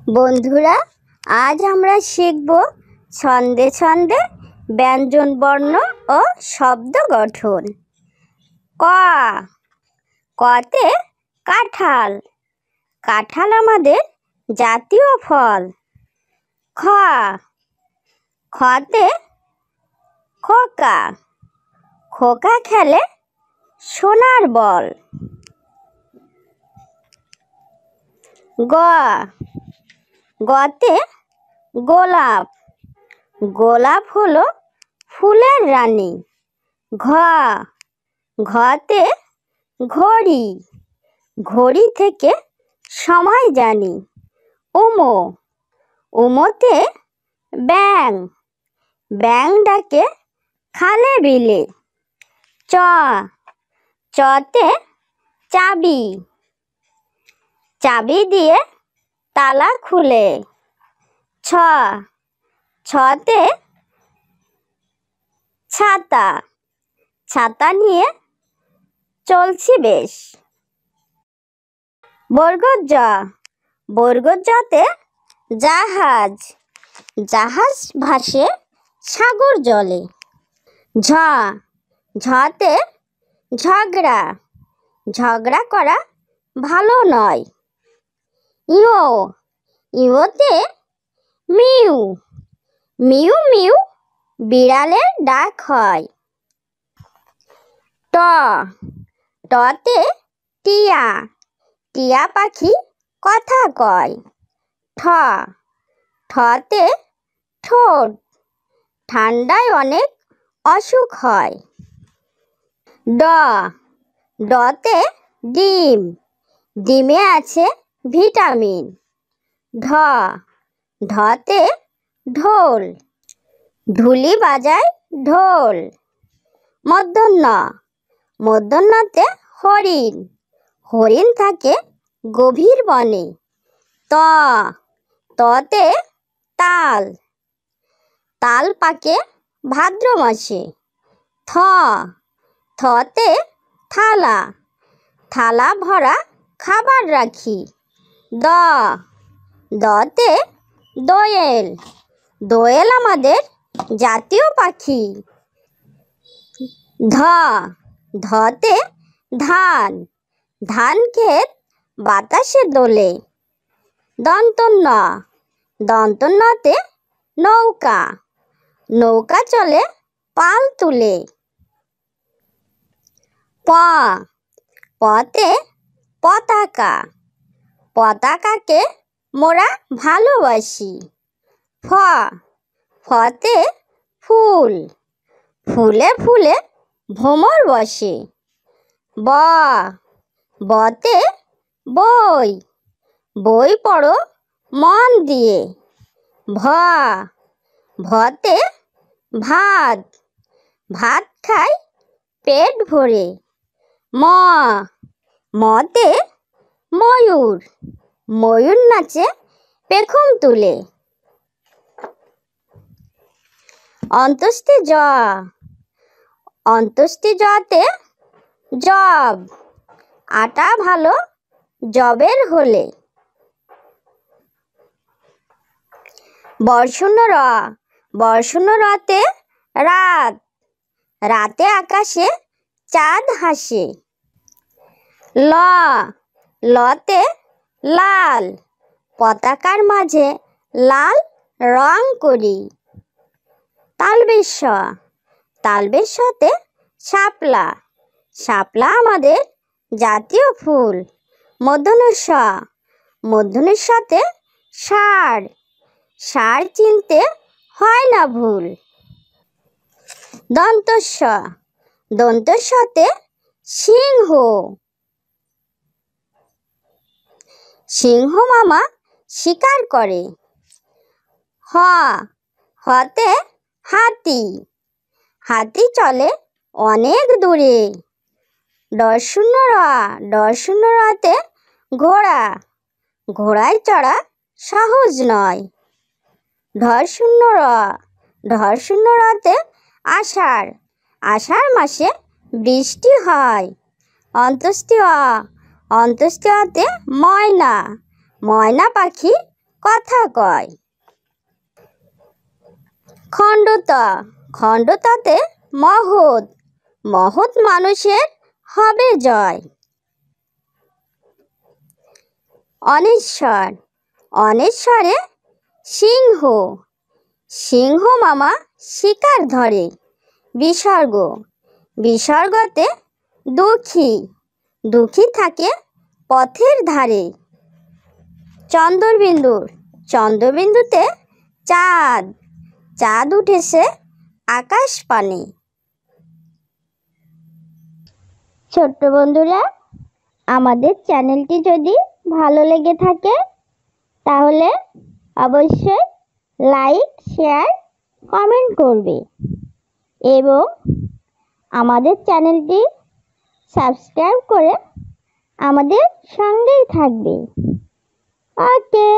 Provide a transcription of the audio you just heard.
বন্ধুরা, আজ আমরা শিখব ছন্দে ছন্দে ব্যঞ্জন বর্ণ ও শব্দ গঠন। ক, কতে কাঁঠাল। কাঁঠাল আমাদের জাতীয় ফল। খ, খতে খোকা। খোকা খেলে সোনার বল। গ, গতে গোলাপ। গোলাপ হলো ফুলের রানী। ঘ, ঘতে ঘড়ি। ঘড়ি থেকে সময় জানি। উমো, উমোতে ব্যাঙ। ব্যাঙ ডাকে খালে বিলে। চ, চতে চাবি। চাবি দিয়ে তালা খুলে। ছ, ছতে ছাতা। ছাতা নিয়ে চলছি বেশ। বর্গজ জ, বর্গজ জতে জাহাজ। জাহাজ ভাসে সাগর জলে। ঝ, ঝতে ঝগড়া। ঝগড়া করা ভালো নয়। ইও, ইওতে মিউ। মিউ মিউ বিড়ালের ডাক হয়। ট, টতে টিয়া। টিয়া পাখি কথা কয়। ঠ, ঠতে ঠোঁট। ঠান্ডায় অনেক অসুখ হয়। ড, ডতে ডিম। ডিমে আছে ভিটামিন। ঢ, ঢতে ঢোল। ঢুলি বাজায় ঢোল। মূর্ধন্য, মূর্ধন্যতে হরিণ। হরিণ থাকে গভীর বনে। ত, ততে তাল। তাল পাকে ভাদ্র মাসে। থ, থতে থালা। থালা ভরা খাবার রাখি। দ, দতে দোয়েল। দোয়েল আমাদের জাতীয় পাখি। ধ, ধতে ধান। ধান ক্ষেত বাতাসে দোলে। দন্তন্য, দন্তন্যতে নৌকা। নৌকা চলে পাল তুলে। প, পতে পতাকা। পতাকাকে মোরা ভালোবাসি। ফ, ফতে ফুল। ফুলে ফুলে ভ্রমর বসে। ব, বতে বই। বই পড়ো মন দিয়ে। ভ, ভতে ভাত। ভাত খাই পেট ভরে। ম, মতে ময়ূর। ময়ূর নাচে পেখম তুলে। অন্ত্যেষ্টি জ, অন্ত্যেষ্টি জতে জব। আটা ভালো জবের হলে। বর্শূন্য র, বর্শূন্য রতে রাত। রাতে আকাশে চাঁদ হাসে। ল, লতে লাল। পতাকার মাঝে লাল রং করি। তালবেশ শ, তালবেশ শতে শাপলা। শাপলা আমাদের জাতীয় ফুল। মূর্ধন্য ষ, মূর্ধন্য শতে ষাঁড়। ষাঁড় চিনতে হয় না ভুল। দন্ত স, দন্ত সতে সিংহ। সিংহ মামা শিকার করে। হ, হতে হাতি। হাতি চলে অনেক দূরে। ডশূন্য র, ডশূন্য রতে ঘোড়া। ঘোড়ায় চড়া সহজ নয়। ঢশূন্য র, ঢশূন্য রতে আষাঢ়। আষাঢ় মাসে বৃষ্টি হয়। অন্ত্যেষ্টি অ, অন্ত্যেষ্টি অতে ময়না। ময়না পাখি কথা কয়। খণ্ডত, খণ্ডততে মহৎ, মহৎ মানুষের হবে জয়। অনেশ্বর, অনেশ্বরে সিংহ, সিংহ মামা শিকার ধরে। বিসর্গ, বিসর্গতে দুঃখী, দুঃখী থাকে পথের ধারে। চন্দ্রবিন্দুর, চন্দ্রবিন্দুতে চাঁদ, চাঁদ উঠেছে আকাশ পানে। ছোট্ট বন্ধুরা, আমাদের চ্যানেলটি যদি ভালো লেগে থাকে তাহলে অবশ্যই লাইক, শেয়ার, কমেন্ট করবে এবং আমাদের চ্যানেলটি সাবস্ক্রাইব করে আমাদের সঙ্গেই থাকবে। ওকে।